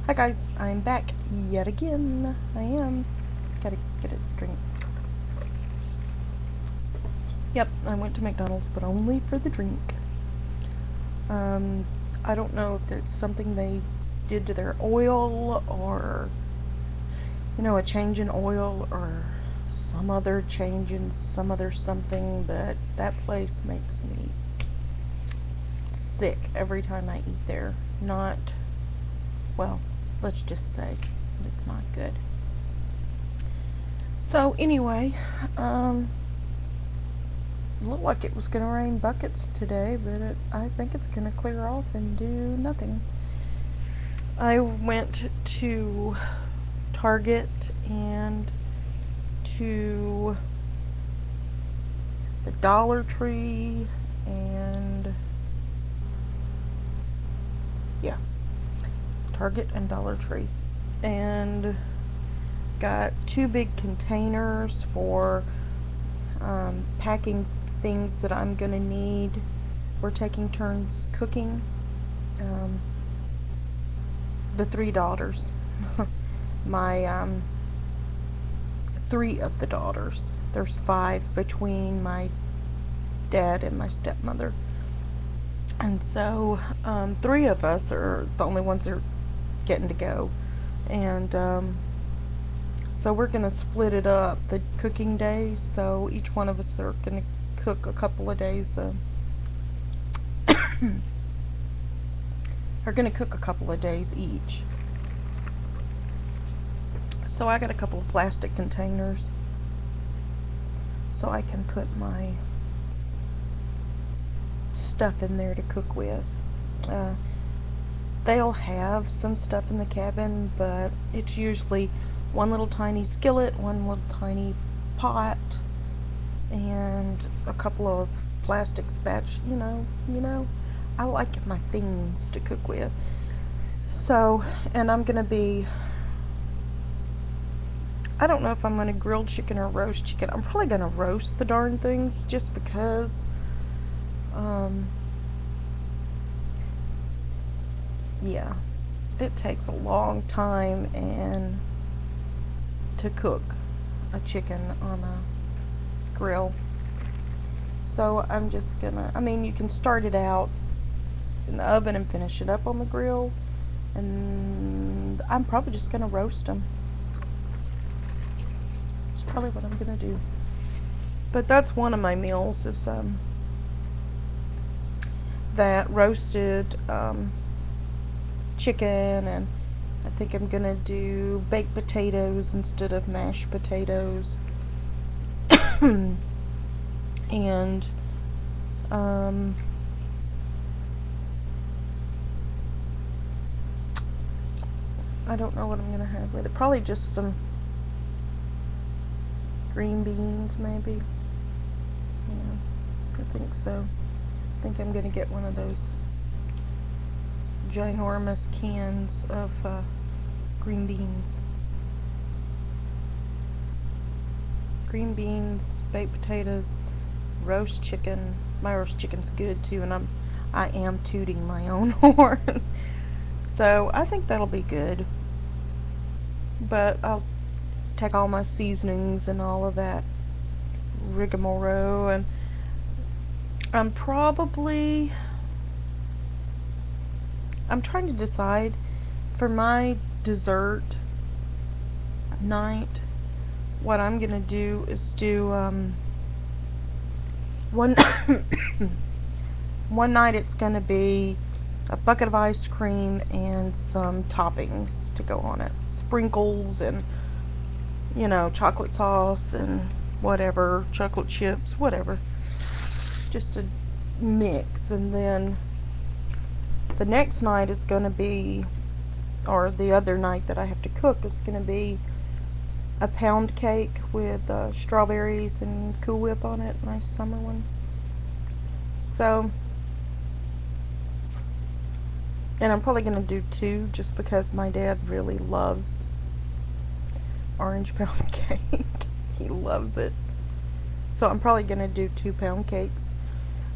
Hi guys, I'm back yet again. I am. Gotta get a drink. Yep, I went to McDonald's, but only for the drink. Um, I don't know if there's something they did to their oil or, a change in oil or some other change in some other something, but that place makes me sick every time I eat there. Not, well, let's just say it's not good. So anyway, looked like it was going to rain buckets today, but I think it's going to clear off and do nothing. I went to Target and to the Dollar Tree and yeah, Target and Dollar Tree, and got two big containers for packing things that I'm gonna need. We're taking turns cooking. The three daughters, my three of the daughters. There's five between my dad and my stepmother, and so three of us are the only ones that are getting to go, and so we're gonna split it up the cooking days. So each one of us are gonna cook a couple of days. Are gonna cook a couple of days each. So I got a couple of plastic containers so I can put my stuff in there to cook with. They'll have some stuff in the cabin, but it's usually one little tiny skillet, one little tiny pot, and a couple of plastic spatulas. I like my things to cook with. So, and I'm gonna be, I don't know if I'm gonna grill chicken or roast chicken. I'm probably gonna roast the darn things just because, yeah, it takes a long time and to cook a chicken on a grill. So I'm just gonna, you can start it out in the oven and finish it up on the grill, and I'm probably just gonna roast them. It's probably what I'm gonna do. But that's one of my meals, is that roasted chicken, and I think I'm gonna do baked potatoes instead of mashed potatoes. And I don't know what I'm gonna have with it. Probably just some green beans, maybe. Yeah, I think so. I think I'm gonna get one of those ginormous cans of green beans. Green beans, baked potatoes, roast chicken. My roast chicken's good too, and I am tooting my own horn. So I think that'll be good. But I'll take all my seasonings and all of that rigmarole, and I'm trying to decide for my dessert night. What I'm gonna do is do one one night it's gonna be a bucket of ice cream and some toppings to go on it, sprinkles and chocolate sauce and whatever, chocolate chips, whatever, just a mix. And then the next night is gonna be, or the other night that I have to cook, is gonna be a pound cake with strawberries and Cool Whip on it, nice summer one. So, and I'm probably gonna do two just because my dad really loves orange pound cake. He loves it. So I'm probably gonna do 2 pound cakes.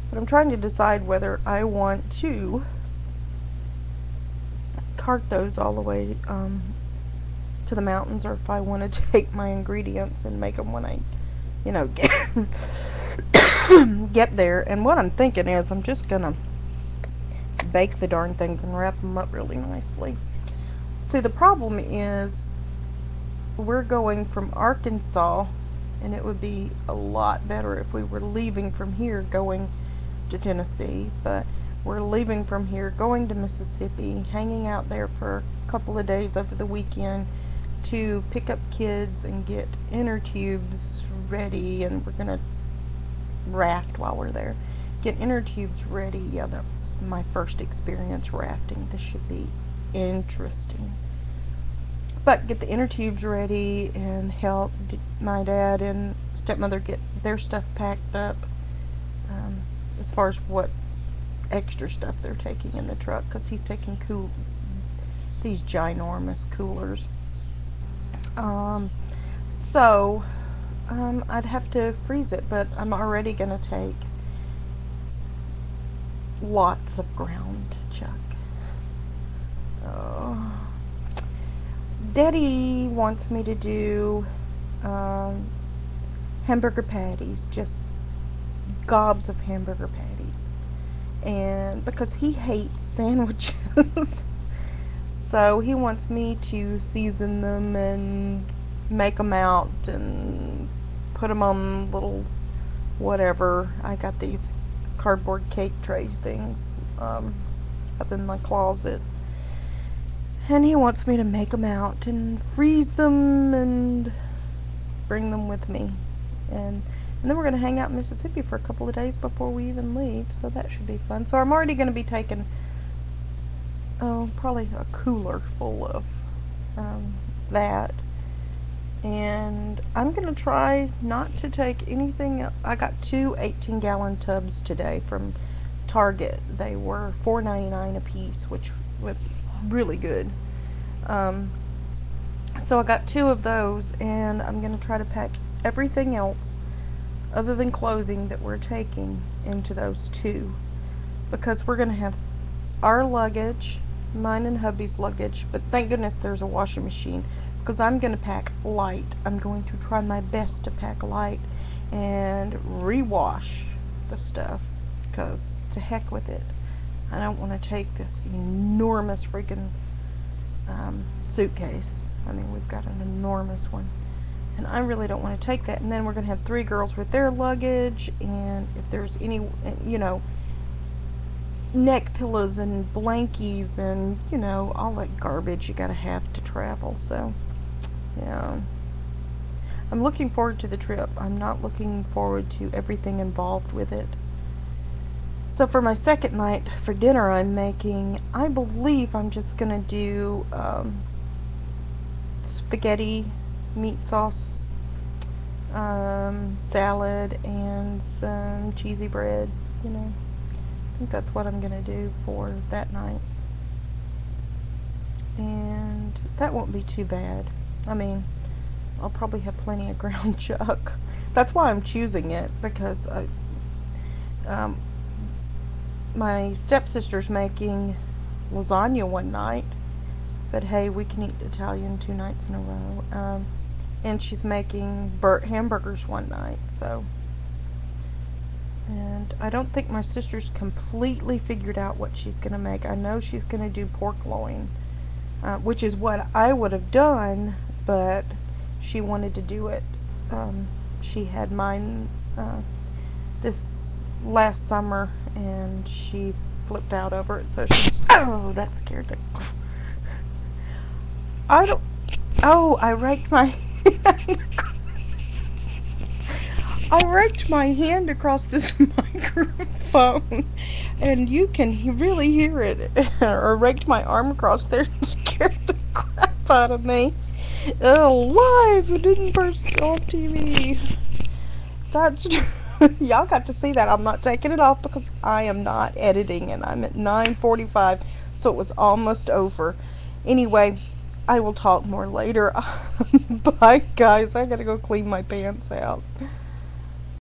But I'm trying to decide whether I want to cart those all the way to the mountains, or if I want to take my ingredients and make them when I, get, get there. And what I'm thinking is I'm just going to bake the darn things and wrap them up really nicely. See, the problem is we're going from Arkansas, and it would be a lot better if we were leaving from here going to Tennessee, but we're leaving from here going to Mississippi, hanging out there for a couple of days over the weekend to pick up kids and get inner tubes ready, and we're going to raft while we're there. Get inner tubes ready. Yeah, that's my first experience rafting. This should be interesting. But get the inner tubes ready and help my dad and stepmother get their stuff packed up, as far as what extra stuff they're taking in the truck, because he's taking these ginormous coolers. So I'd have to freeze it, but I'm already going to take lots of ground chuck. Daddy wants me to do hamburger patties, just gobs of hamburger patties, and because he hates sandwiches so he wants me to season them and make them out and put them on little whatever. I got these cardboard cake tray things up in my closet, and he wants me to make them out and freeze them and bring them with me, and then we're going to hang out in Mississippi for a couple of days before we even leave, so that should be fun. So I'm already going to be taking probably a cooler full of that, and I'm going to try not to take anything. I got 2 18-gallon tubs today from Target. They were $4.99 a piece, which was really good. So I got 2 of those, and I'm going to try to pack everything else other than clothing that we're taking into those 2, because we're going to have our luggage, mine and hubby's luggage, but thank goodness there's a washing machine, because I'm going to pack light. I'm going to try my best to pack light and rewash the stuff, because to heck with it. I don't want to take this enormous freaking suitcase. I mean, we've got an enormous one, and I really don't want to take that. And then we're going to have 3 girls with their luggage, and if there's any, neck pillows and blankies and, all that garbage you gotta have to travel. So, yeah. I'm looking forward to the trip. I'm not looking forward to everything involved with it. So for my second night for dinner, I believe I'm just gonna do spaghetti, meat sauce, salad, and some cheesy bread, I think that's what I'm gonna do for that night, and that won't be too bad. I mean, I'll probably have plenty of ground chuck. That's why I'm choosing it, because my stepsister's making lasagna one night, but hey, we can eat Italian 2 nights in a row, and she's making hamburgers one night, so. And I don't think my sister's completely figured out what she's going to make. I know she's going to do pork loin, which is what I would have done, but she wanted to do it. She had mine this last summer, and she flipped out over it, so she's... Oh, that scared the... I raked my... I raked my hand across this microphone, and you can really hear it. Or raked my arm across there and scared the crap out of me. Live! It didn't burst on TV. That's true. Y'all got to see that. I'm not taking it off because I am not editing, and I'm at 9:45, so it was almost over. Anyway, I will talk more later. Bye, guys. I gotta go clean my pants out.